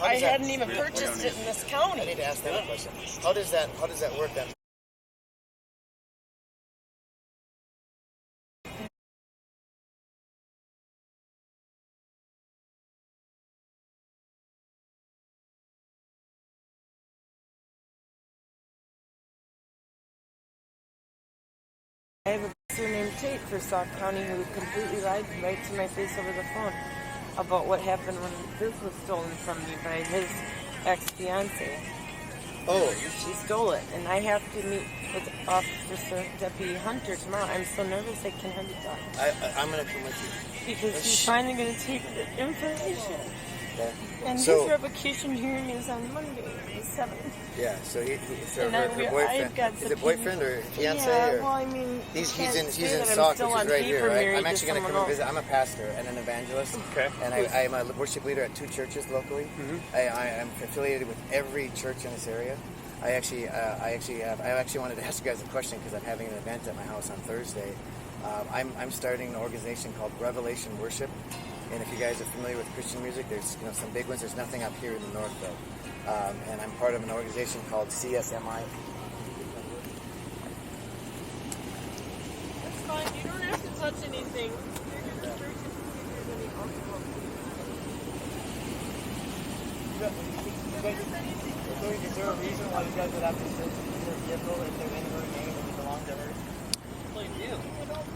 I hadn't even purchased it in this county. I need to ask that a question. How does that work then? I have a officer named Tate for Sauk County who completely lied right to my face over the phone about what happened when this was stolen from me by his ex-fiancée. Oh. She stole it, and I have to meet with Officer Deputy Hunter tomorrow. I'm so nervous I can hardly talk. I'm going to come with you. Because he's finally going to take the information. Okay. And his revocation hearing is on Monday, the 7th. Yeah, so her boyfriend. Is it boyfriend or fiance? Yeah, or? well, I mean, he's in Sauk, which is right here, right? I'm actually going to come and visit. I'm a pastor and an evangelist. Okay. And I'm a worship leader at 2 churches locally. Mm-hmm. I'm affiliated with every church in this area. I actually wanted to ask you guys a question because I'm having an event at my house on Thursday. I'm starting an organization called Revelation Worship. And if you guys are familiar with Christian music, there's some big ones. There's nothing up here in the north, though. And I'm part of an organization called CSMI. That's fine. You don't have to touch anything. Is there a reason why you guys would have to search your vehicle if they're in her name and belong to her? Well, you do.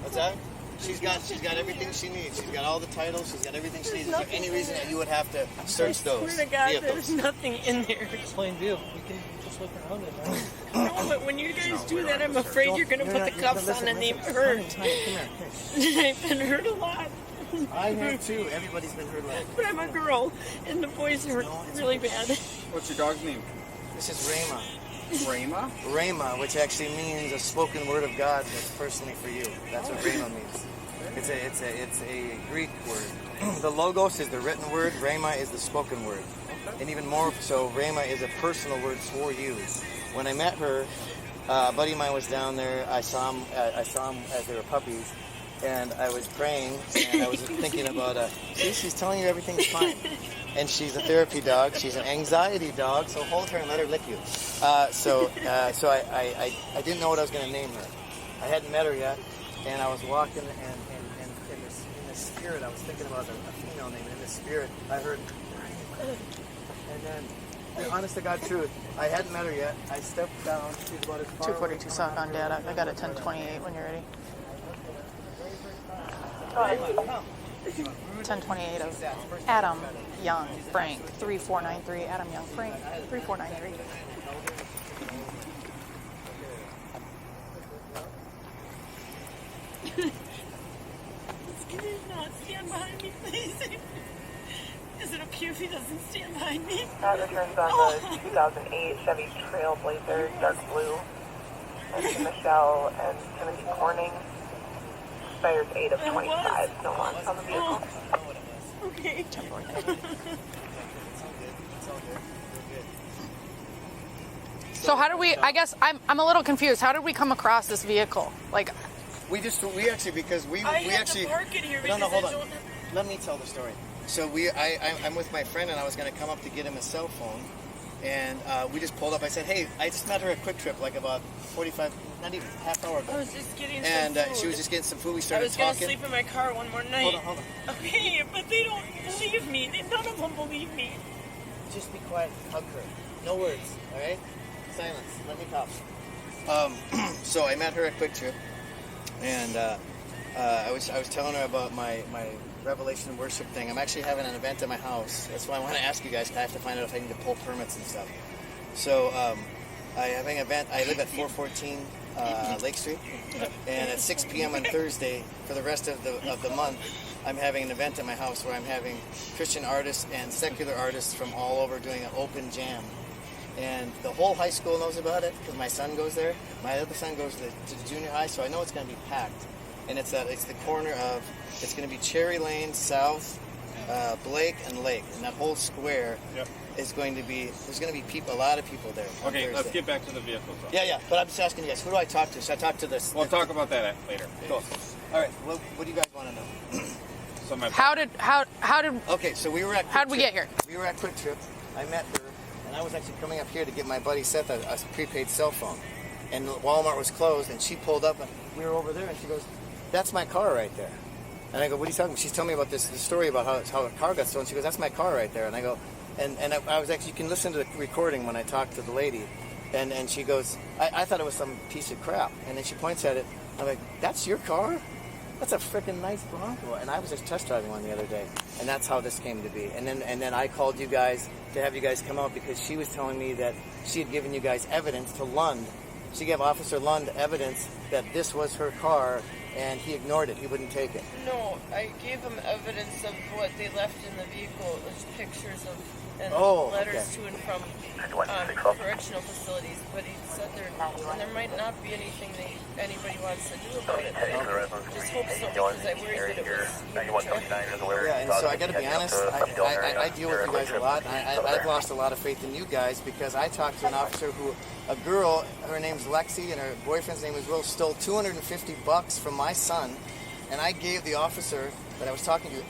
What's that? She's got everything she needs. She's got all the titles. She's got everything she needs. Is there any reason that you would have to search those I swear to God, vehicles? there's nothing in there. It's plain view. We can just look around it. No, but when you guys do that, I'm afraid you're going to put the cuffs on and name hurt. I've been hurt a lot. I have too. Everybody's been hurt a lot. But I'm a girl, and the boys hurt really bad. What's your dog's name? This is Rhema. Rhema? Rhema, which actually means a spoken word of God that's personally for you. That's what Rhema means. It's a Greek word. The logos is the written word. Rhema is the spoken word. And even more so, Rhema is a personal word for you. When I met her, a buddy of mine was down there. I saw him as they were puppies. And I was praying, and I was thinking about, she's telling you everything's fine. And she's a therapy dog. She's an anxiety dog, so hold her and let her lick you. So I didn't know what I was going to name her. I hadn't met her yet, and I was walking, and in the spirit, I was thinking about a female name, and in the spirit, I heard, and then, the honest to God truth, I hadn't met her yet. I stepped down. She's about as far 242 Sauk on data. I got a 1028 when you're ready. 1028 of Adam Young Frank 3493. Adam Young Frank 3493. Can you not stand behind me, please? Is it okay if he doesn't stand behind me? That returns on the 2008 Chevy Trailblazer, dark blue. And to Michelle and Timothy Corning. Expires 8 of 25. No launch on the vehicle. Okay. So how do we? I guess I'm a little confused. How did we come across this vehicle? Like, we actually because we actually to park it here no hold on. don't... Let me tell the story. So I'm with my friend, and I was going to come up to get him a cell phone, and we just pulled up. I said, hey, I just met her at Quick Trip like about 45, not even half hour ago. I was just getting and some food. she was just getting some food. We I started was going to talking. sleep in my car one more night. Hold on. Okay, but they don't believe me. None of them believe me. Just be quiet. Hug her. No words. All right. Silence. Let me talk. So I met her at Quick Trip, and I was telling her about my Revelation worship thing. I'm actually having an event at my house. That's why I want to ask you guys. I have to find out if I need to pull permits and stuff. So I'm having an event. I live at 414 Lake Street, and at 6 p.m. on Thursday for the rest of the month, I'm having an event at my house where I'm having Christian artists and secular artists from all over doing an open jam. And the whole high school knows about it because my son goes there. My other son goes to the junior high, so I know it's going to be packed. And it's the corner of, it's going to be Cherry Lane, South, Blake, and Lake. And that whole square is going to be, there's going to be a lot of people there. Okay, let's get back to the vehicle. Yeah, but I'm just asking you guys, who do I talk to? Should I talk to this? We'll talk about that later. Cool. All right, what do you guys want to know? how did? Okay, so we were at Quick How did we Trip. get here? We were at Quick Trip. I met her, and I was actually coming up here to get my buddy Seth a prepaid cell phone. And Walmart was closed, and she pulled up, and we were over there, and she goes, "That's my car right there." And I go, "What are you talking about?" She's telling me about this story about how the car got stolen. She goes, "That's my car right there." And I go, and I was actually, you can listen to the recording when I talked to the lady, and she goes, I thought it was some piece of crap. And then she points at it. I'm like, "That's your car? That's a freaking nice Bronco." And I was just test driving one the other day, and that's how this came to be. And then I called you guys to have you guys come out because she was telling me that she had given you guys evidence to Lund. She gave Officer Lund evidence that this was her car, and he ignored it. He wouldn't take it. No, I gave him evidence of what they left in the vehicle. It was pictures of and letters to and from correctional facilities. But he said there might not be anything anybody wants to do about it. Just hope so, because I worried that it was Yeah, and so I got to be honest, I deal with you guys a lot. I've lost a lot of faith in you guys because I talked to an officer a girl, her name's Lexi, and her boyfriend's name was Will, stole $250 from my son, and I gave the officer that I was talking to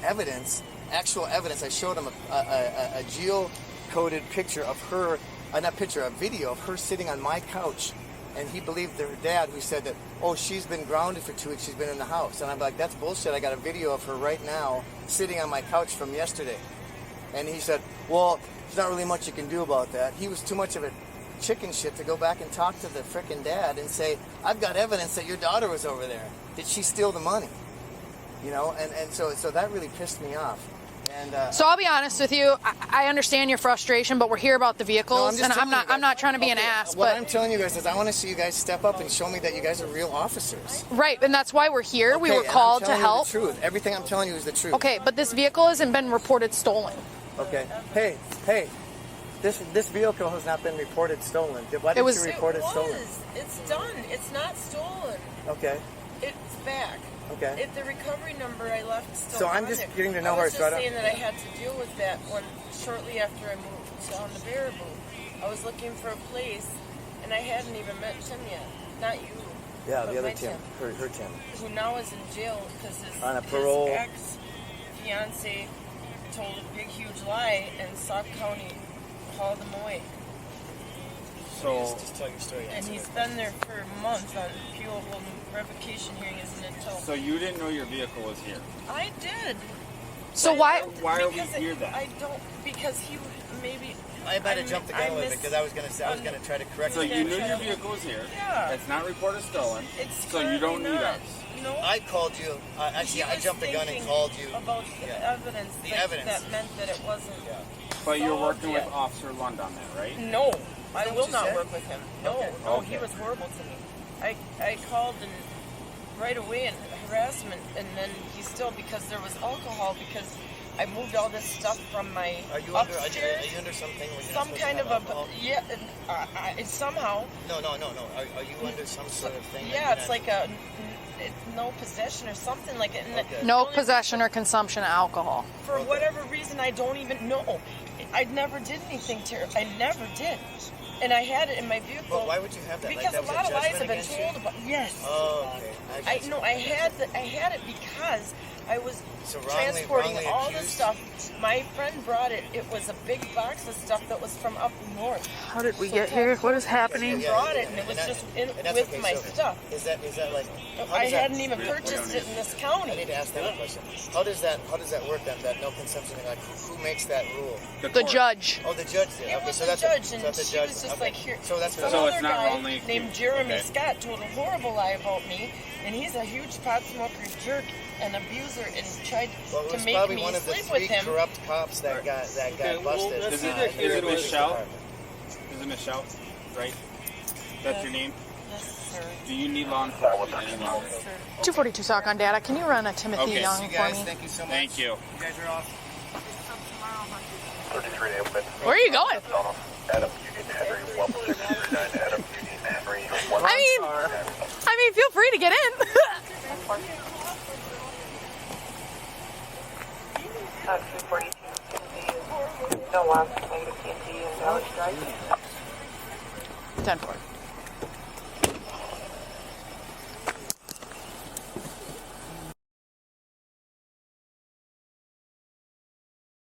actual evidence. I showed him a geo-coded picture of her, a video of her sitting on my couch, and he believed her dad, who said that, "Oh, she's been grounded for 2 weeks, she's been in the house." And I'm like, "That's bullshit. I got a video of her right now sitting on my couch from yesterday." And he said, "Well, there's not really much you can do about that." He was too much of a chicken shit to go back and talk to the frickin' dad and say, "I've got evidence that your daughter was over there. Did she steal the money?" You know, and so that really pissed me off. And so I'll be honest with you, I understand your frustration, but we're here about the vehicles, and I'm not trying to be an ass. What but I'm telling you guys is I want to see you guys step up and show me that you guys are real officers. Right, and that's why we're here. Okay, we were called to help. The truth. Everything I'm telling you is the truth. Okay, but this vehicle hasn't been reported stolen. Okay. Hey. This vehicle has not been reported stolen. Why didn't you report it stolen? It's done. It's not stolen. Okay. It's back. Okay. The recovery number I left still. So I'm just getting to know her. I was just saying that I had to deal with that one shortly after I moved on the Baraboo. I was looking for a place, and I hadn't even met Tim yet. Not you. Yeah, the other Tim. Her Tim. Who now is in jail because his ex-fiance told a big, huge lie, and Sauk County hauled him away. So, just tell your story. And he's been there for a month on fuel. Well, revocation hearing isn't until. So you didn't know your vehicle was here? I did. So why are we here then? I don't, because he maybe. I might have jumped the gun with it because I was gonna try to correct. So you knew your vehicle was here. Yeah. It's not reported stolen. It's so you don't need us. No. I called you. Actually, I jumped the gun and called you. About the evidence. That meant that it wasn't. Yeah. But you're working with Officer Lund on that, right? No, I will not work with him. No, Okay. no, he was horrible to me. I called and right away and harassment, and then he still, because there was alcohol, because I moved all this stuff from my upstairs. Are you under something? Some kind of somehow. No. Are you under some sort of thing? Yeah, it's like no possession or something like it. Okay. no possession or consumption of alcohol? For whatever reason, I don't even know. I never did anything terrible. I never did. And I had it in my vehicle. But why would you have that? Because like, a lot of lies have been told about. Yes. Oh, okay. I had it because I was transporting all the stuff. My friend brought it. It was a big box of stuff that was from up north. How did we get here? What is happening? He brought it, and it was just with my stuff. Is that like? I hadn't even purchased it in this county. I need to ask that question. How does that work then? That no consumption? Like who makes that rule? The judge. Oh, the judge did. It was so the that's judge, and the she judge. was just like, here. So that's so Another it's not guy only named Jeremy Scott told a horrible lie about me, and he's a huge pot smoker, jerk, and abuser, and tried to make me sleep with him. Corrupt cops that got busted. Is it Michelle? Is it Michelle? Right? That's your name? Yes, sir. Do you need law enforcement any longer? 242 Sock on data. Can you run a Timothy Okay. Young You for guys, me? thank you so much. Thank you. You guys are off. 33 open. Where are you going? Adam Union Henry 1639 Adam Union Henry. I mean, feel free to get in. 242 no loss, negative TNT and Valley Drive. 10-4.